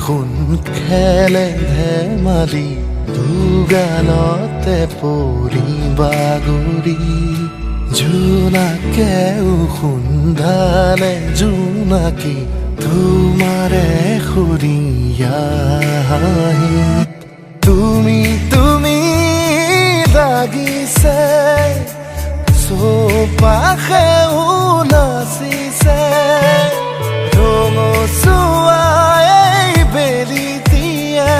সোণ খেলে ধেমালি দুগালতে পৰি বাগৰি জোনাকে খুন্দালে জোনাকী তোমাৰে সুৰীয়া তুমি তুমি লাগিছে চৌপাশে নাচিছে ৰঙচুৱাই বেলি দিয়ে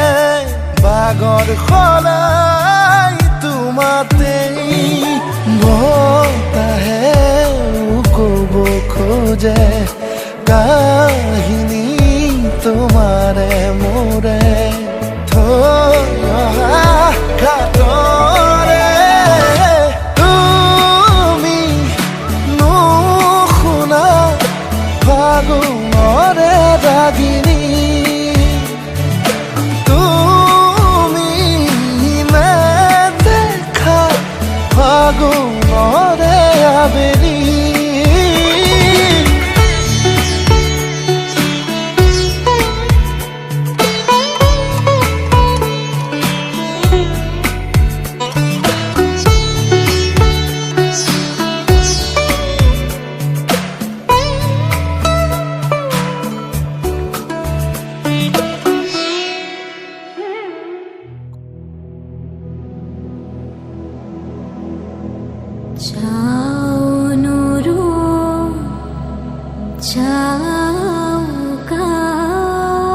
বাগৰ সলাই তোমাতেই বতাহে ক'ব খোজে কাহিনী তোমাৰে মোৰে থৈ অহা ঘাটৰে তুমি নুশুনা ফাগুনৰে ৰাগিনী তুমি নেদেখা ফাগুনৰে আবেলি Ciao Nuru, ciao Kaoi,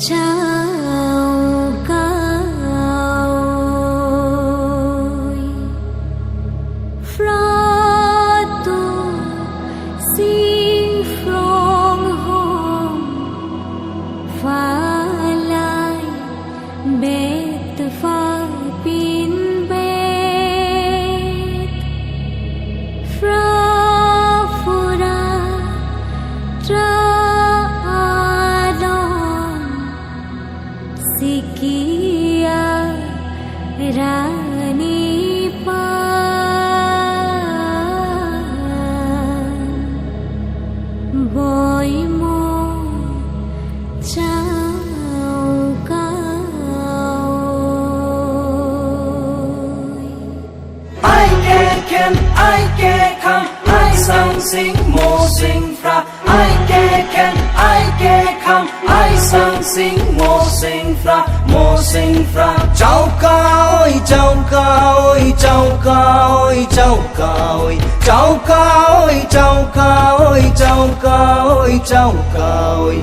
ciao Kaoi. Fra tu sing from home, bet pha pin bet fra fura tra alon sikia rani pan boy mo I can come, I sing more sing fra. I can come, I sing more sing fra, more sing fra. Chau ca ơi, chau ca ơi, chau ca ơi, chau ca ơi, chau ca ơi, chau ca ơi, chau ca ơi, chau ca ơi.